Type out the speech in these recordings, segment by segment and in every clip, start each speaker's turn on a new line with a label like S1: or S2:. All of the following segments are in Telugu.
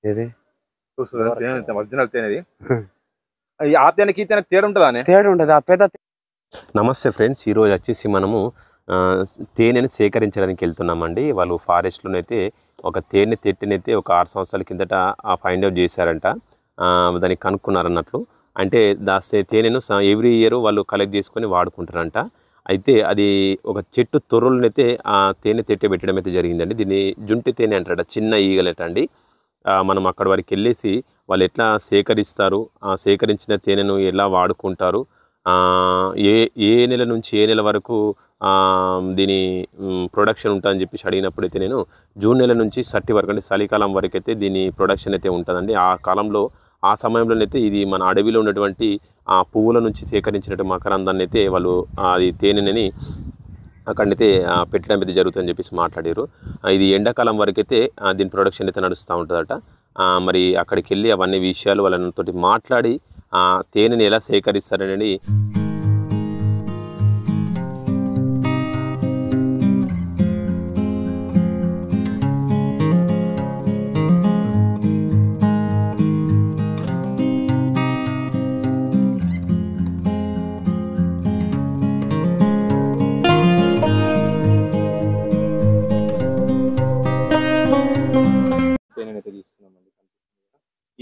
S1: ఇది
S2: చూస్తుంది ఒరిజినల్ తేనెది. ఆ తేనెకి ఈ తేనెకి తేడా ఉంటుందా?
S1: తేడా ఉంటుంది ఆ పెద్ద.
S3: నమస్తే ఫ్రెండ్స్, ఈరోజు వచ్చేసి మనము తేనెని సేకరించడానికి వెళ్తున్నామండి. వాళ్ళు ఫారెస్ట్లోనైతే ఒక తేనె తెట్టినైతే ఒక 6 సంవత్సరాల కిందట ఫైండ్ అవుట్ చేశారంట. దాన్ని కనుక్కున్నారన్నట్లు. అంటే తేనెను ఎవ్రీ ఇయర్ వాళ్ళు కలెక్ట్ చేసుకొని వాడుకుంటారంట. అయితే అది ఒక చెట్టు తొర్రలనైతే ఆ తేనె తెట్టె పెట్టడం అయితే జరిగిందండి. దీన్ని జుంటి తేనె అంటారట, చిన్న ఈగలట అండి. మనం అక్కడి వరకు వెళ్ళేసి వాళ్ళు ఎట్లా సేకరిస్తారు, ఆ సేకరించిన తేనెను ఎలా వాడుకుంటారు, ఏ ఏ నెల నుంచి ఏ నెల వరకు దీని ప్రొడక్షన్ ఉంటుందని చెప్పేసి అడిగినప్పుడైతే నేను జూన్ నెల నుంచి సట్టి వరకు, అంటే చలికాలం వరకు అయితే దీని ప్రొడక్షన్ అయితే ఉంటుందండి. ఆ కాలంలో ఆ సమయంలోనైతే ఇది మన అడవిలో ఉన్నటువంటి ఆ పువ్వుల నుంచి సేకరించినటువంటి మకరందాన్ని అయితే వాళ్ళు అది తేనెని అక్కడైతే పెట్టడం అయితే జరుగుతుందని చెప్పేసి మాట్లాడారు. ఇది ఎండాకాలం వరకు అయితే దీని ప్రొడక్షన్ అయితే నడుస్తూ ఉంటుందట. మరి అక్కడికి వెళ్ళి అవన్నీ విషయాలు వాళ్ళతోటి మాట్లాడి తేనెని ఎలా సేకరిస్తారనేది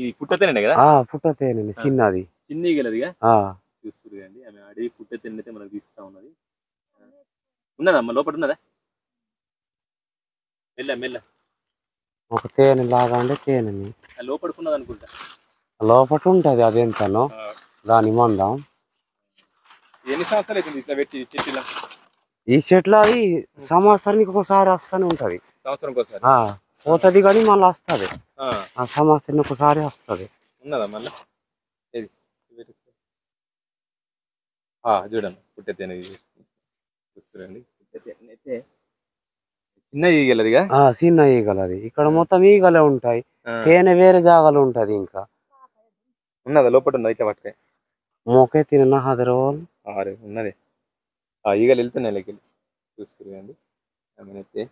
S2: ఇది పుట్ట తేనె కదా?
S1: పుట్ట తేనె చిన్నది,
S2: చిన్న ఈగలదిగా చూస్తుంది అండి. ఆమె అడవి పుట్ట తేనె అయితే మనకు తీస్తా ఉన్నది. ఉన్నదా అమ్మ లోపల ఉన్నదా? మెల్ల మెల్ల
S1: ఒక తేనె లాగా అంటే తేనె
S2: లోపడుకున్నది అనుకుంటా.
S1: లోపల ఉంటది అదేంతనో దాని మందం.
S2: ఎన్ని సంవత్సరాలు అవుతుంది ఇట్లా పెట్టి చెట్టులా?
S1: ఈ చెట్లు అది సంవత్సరానికి ఒకసారి వస్తూనే ఉంటది.
S2: సంవత్సరానికి ఒకసారి
S1: పోతుంది కానీ మళ్ళీ వస్తుంది. ఆ సంవత్సరానికి ఒకసారి వస్తుంది.
S2: ఉన్నదా మళ్ళీ? చూడండి పుట్ట తేనె చూస్తారండి. పుట్ట తేనె అయితే చిన్న ఈగలదిగా,
S1: చిన్న ఈగలది. ఇక్కడ మొత్తం ఈగలే ఉంటాయి, తేనె వేరే జాగాలు ఉంటది. ఇంకా
S2: ఉన్నదా లోపల? ఉన్నది ఇట్లా పట్టుకే
S1: మోకే తిన్న హదరోల్
S2: ఉన్నది. ఈగలు వెళ్తున్నాయి లెక్క చూసుకోండి. ఆమెనైతే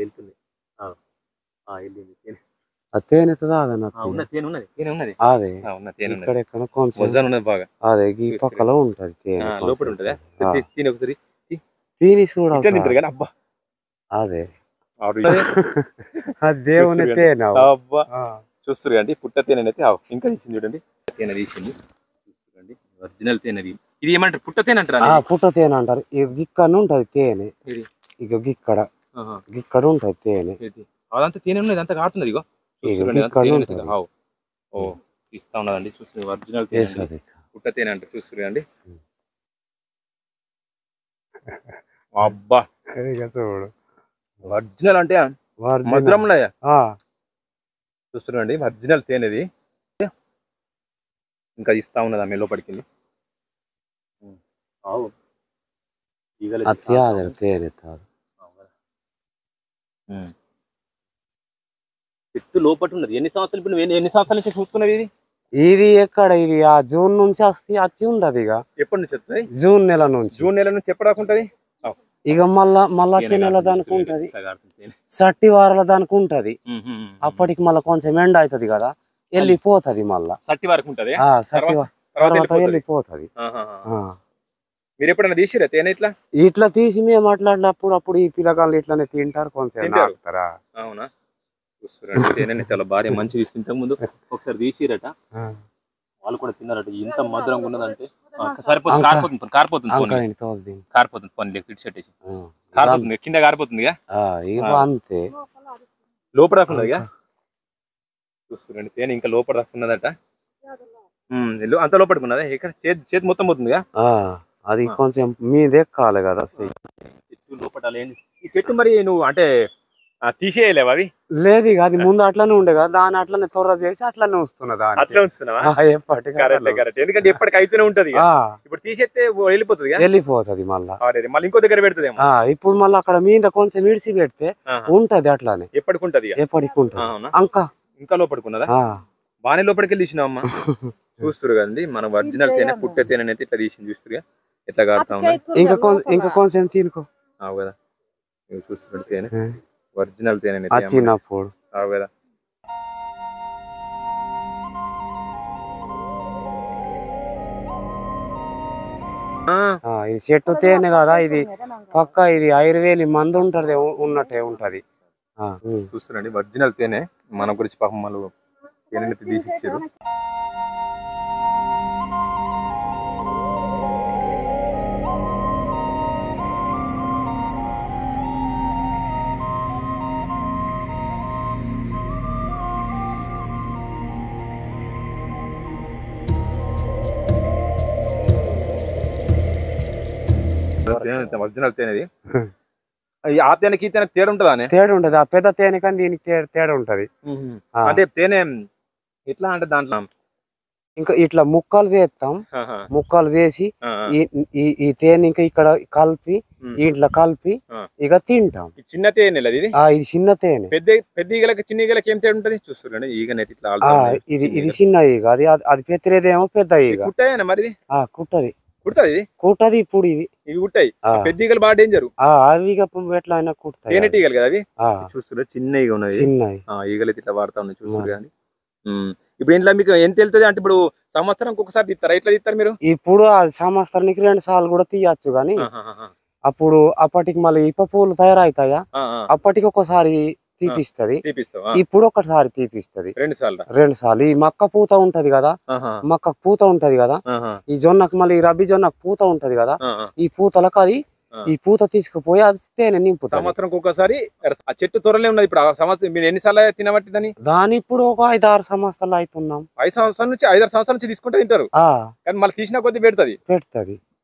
S2: వెళ్తుంది.
S1: అదే ఈ పక్కలో ఉంటది తేనె
S2: లోపల ఉంటదా? తిని ఒకసారి
S1: తిని చూడాలి.
S2: అబ్బా
S1: అదే దేవుని తేనె.
S2: అబ్బా చూస్తారు అండి. పుట్ట తేనె అయితే ఇంకా తీసింది చూడండి. తేనె తీసింది చూడండి. ఒరిజినల్ తేనె. ఇది ఏమంటారు? పుట్ట తేనె అంటారు.
S1: పుట్ట తేనె అంటారు. గిక్కడ ఉంటది తేనె. ఇక గిక్కడ ఉంటది తేనె.
S2: అదంతా తేనె ఉన్నది, అంతా కారుతున్నది. ఇగో ఇస్తా ఉన్నదండి. చూస్తుంది ఒరిజినల్ తేనె, పుట్ట తేనె అంటే చూస్తుంది అండి. అబ్బా ఒరిజినల్ అంటే మధురం ఉన్నాయా? చూస్తున్నాండి ఒరిజినల్ తేనెది. ఇంకా ఇస్తా ఉన్నది ఆమె లోపలికి. చెట్టు లోపల ఉన్నది. ఎన్ని సంవత్సరాలు ఇప్పుడు ఎన్ని సంవత్సరాల నుంచి చూస్తున్నది ఇది?
S1: ఇది ఎక్కడ ఇది ఆ జూన్ నుంచి వచ్చి ఉండదు. ఇక
S2: ఎప్పటి నుంచి వస్తుంది?
S1: జూన్ నెల నుంచి.
S2: జూన్ నెల నుంచి ఎప్పటిదాకా ఉంటది?
S1: ఇక మళ్ళా వచ్చే నెల దానికి ఉంటది, సట్టి వారాల దానికి ఉంటది. అప్పటికి మళ్ళీ కొంచెం ఎండ అవుతుంది కదా, వెళ్ళిపోతుంది. మళ్ళా
S2: సట్టి వరకు ఉంటది,
S1: వెళ్ళిపోతుంది.
S2: మీరు ఎప్పుడైనా తీసిరా తేనె?
S1: ఇట్లా తీసి మేము మాట్లాడినప్పుడు అప్పుడు ఈ పిల్లగాళ్ళు ఇట్లానే తింటారు, కొంచెం.
S2: అవునా? చూస్తారండి తేనె చాలా భార్య మంచి తీసుకుంటే ముందు ఒకసారి తీసిరట, వాళ్ళు కూడా తిన్నారట. ఇంత మధురంగా ఉన్నదంటే సరిపోతుంది. కారిపోతుంది పని ఫిట్ సెట్ వేసి కారిపోతుంది, కింద కారిపోతుంది.
S1: అంతే
S2: లోపల దాకా ఉన్నది. చూస్తారండి తేనె ఇంకా లోపల దాకా ఉన్నదట. అంత లోపలికి ఉన్నదా? ఇక్కడ చేతి మొత్తం పోతుంది.
S1: అది కొంచెం మీదే కాలే కదా
S2: చెట్టు లోపల. ఈ చెట్టు మరి నువ్వు అంటే తీసేయలేవు అవి?
S1: లేదు, ఇక అది ముందు అట్లనే ఉండే కదా, దాన్ని అట్లనే త్వర చేసి అట్లనే ఉంచుతున్నదా?
S2: అట్లా ఉంచుతున్నావా? ఎందుకంటే ఎప్పటికి అయితేనే ఉంటది. ఇప్పుడు తీసేస్తే వెళ్ళిపోతుంది మళ్ళీ ఇంకో దగ్గర పెడుతుంది.
S1: ఇప్పుడు మళ్ళీ అక్కడ మీద కొంచెం విడిసి పెడితే ఉంటది అట్లానే.
S2: ఎప్పటికి ఉంటది?
S1: ఎప్పటికి ఉంటది.
S2: ఇంకా లోపడుకున్నదా? బాగానే లోపలికి వెళ్ళి తీసినావు అమ్మ. చూస్తురు కదండి మన ఒరిజినల్ తేనె, పుట్ట తేనె అయితే ఇట్లా తీసి చూస్తురుగా ఎట్లా కాడుతా ఉన్నా.
S1: ఇంకా కొంచెం తినుకో.
S2: కదా చూస్తున్నారు తేనె ఒరిజినల్ తేనె
S1: వచ్చినప్పుడు
S2: కదా.
S1: ఇది చెట్టు తేనె కదా, ఇది పక్క ఇది ఆయుర్వేది మందు ఉంటది ఉన్నట్టే ఉంటది.
S2: చూస్తున్నాండి ఒరిజినల్ తేనె మన గురించి పాపం వాళ్ళు తేనె తీసి ఇచ్చారు. ఒరిజినల్ తేనెది. ఆ తేనెకి ఈ తేనెకి తేడా ఉంటుందా?
S1: తేడా ఉంటది. ఆ పెద్ద తేనె కానీ దీనికి తేడా ఉంటది.
S2: అంటే తేనె ఎట్లా అంటే దాంట్లో
S1: ఇంకా ఇట్లా ముక్కలు చేస్తాం, ముక్కలు చేసి ఈ తేనె ఇంకా ఇక్కడ కలిపి ఇంట్లో కలిపి ఇక తింటాం.
S2: చిన్న తేనె ఇది
S1: చిన్న తేనె.
S2: పెద్ద ఈగలకి చిన్న ఈగలకి ఏం తేడా ఉంటది చూస్తున్నాండి. ఈగనైతే ఇట్లా
S1: ఇది చిన్న ఈగ, అది పెద్దదేమో పెద్ద ఈగ.
S2: కుట్టాయన మరి
S1: కుట్టది
S2: కుట్టది
S1: ఇప్పుడు
S2: ఇవి కుట్టాయి. పెద్ద ఈగలు బాగా డేంజర్.
S1: అవి ఎట్లా అయినా కుట్టాయి.
S2: తేనె ఈగలు కదా అవి. చూస్తున్నారు చిన్న ఈగ ఉన్నది, ఈగలు అయితే ఇట్లా వాడుతా ఉన్నాయి చూస్తున్నారు. కానీ ఇప్పుడు ఇంట్లో మీకు ఎంత వెళ్తుంది అంటే ఇప్పుడు సంవత్సరానికి ఒకసారి తీస్తారా? ఎట్లా తీస్తారు మీరు?
S1: ఇప్పుడు సంవత్సరానికి 2 సార్లు కూడా తీయచ్చు. కానీ అప్పుడు అప్పటికి మళ్ళీ ఇప్ప పూలు తయారవుతాయా, అప్పటికి ఒకసారి తీపిస్తది. ఇప్పుడు ఒకసారి తీపిస్తది 2 సార్లు. ఈ మక్క పూత ఉంటది కదా, మక్క పూత ఉంటది కదా, ఈ జొన్నకు మళ్ళీ రబ్బీ జొన్నకు పూత ఉంటది కదా, ఈ పూతలకు అది ఈ పూత తీసుకుపోయి అది తేనె నింపుతాం.
S2: సంవత్సరం ఒకసారి. ఆ చెట్టు త్వరలే ఉన్నది. ఇప్పుడు సంవత్సరం మీరు ఎన్నిసార్లు తినబట్టి
S1: దాని ఇప్పుడు ఒక 5-6 సంవత్సరాలు అవుతున్నాం.
S2: 5 సంవత్సరాల నుంచి 5-6 సంవత్సరాల నుంచి తీసుకుంటే తింటారు. కానీ మళ్ళీ తీసిన కొద్ది పెడుతుంది.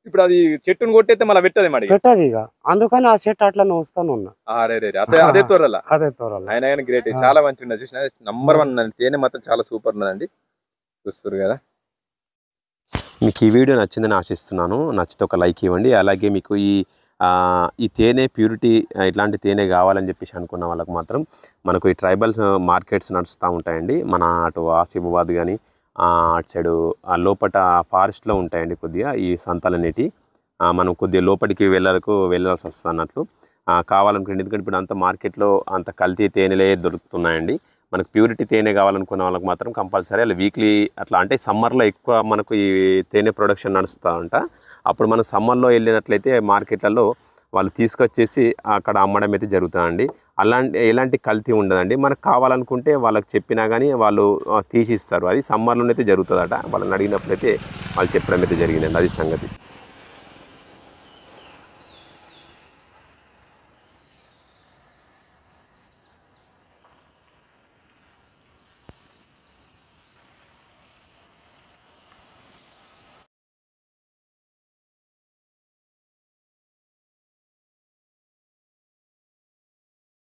S2: ఇప్పుడు అది చెట్టును కొట్టయితే మళ్ళీ పెట్టదు మరి
S1: పెట్టదు ఇక. అందుకని ఆ చెట్టు అట్లా వస్తాను ఉన్నా.
S2: అదే త్వరలా
S1: ఆయన
S2: గ్రేట్. చాలా మంచి ఉన్నది. చూసిన నంబర్ 1 తేనె మాత్రం చాలా సూపర్ ఉన్నదండి. చూస్తారు కదా.
S3: మీకు ఈ వీడియో నచ్చిందని ఆశిస్తున్నాను. నచ్చితే ఒక లైక్ ఇవ్వండి. అలాగే మీకు ఈ తేనె ప్యూరిటీ ఇట్లాంటి తేనె కావాలని చెప్పేసి అనుకున్న వాళ్ళకు మాత్రం మనకు ఈ ట్రైబల్స్ మార్కెట్స్ నడుస్తూ ఉంటాయండి. మన అటు ఆసిఫాబాద్ కానీ అటు సైడు లోపల ఫారెస్ట్లో ఉంటాయండి కొద్దిగా ఈ సంతాలనేటి. మనం కొద్దిగా లోపలికి వెళ్ళాల్సి వస్తుంది అన్నట్లు. కావాలనుకుంటే ఎందుకంటే ఇప్పుడు అంత మార్కెట్లో అంత కల్తీ తేనెలే దొరుకుతున్నాయండి. మనకు ప్యూరిటీ తేనె కావాలనుకున్న వాళ్ళకి మాత్రం కంపల్సరీ అలా వీక్లీ అట్లా అంటే సమ్మర్లో ఎక్కువ మనకు ఈ తేనె ప్రొడక్షన్ నడుస్తూ ఉంటా. అప్పుడు మనం సమ్మర్లో వెళ్ళినట్లయితే మార్కెట్లలో వాళ్ళు తీసుకొచ్చేసి అక్కడ అమ్మడం అయితే జరుగుతుందండి. ఎలాంటి కల్తీ ఉండదండి. మనకు కావాలనుకుంటే వాళ్ళకి చెప్పినా కానీ వాళ్ళు తీసిస్తారు. అది సమ్మర్లోనైతే జరుగుతుందట. వాళ్ళని అడిగినప్పుడైతే వాళ్ళు చెప్పడం అయితే జరిగిందండి. అది సంగతి.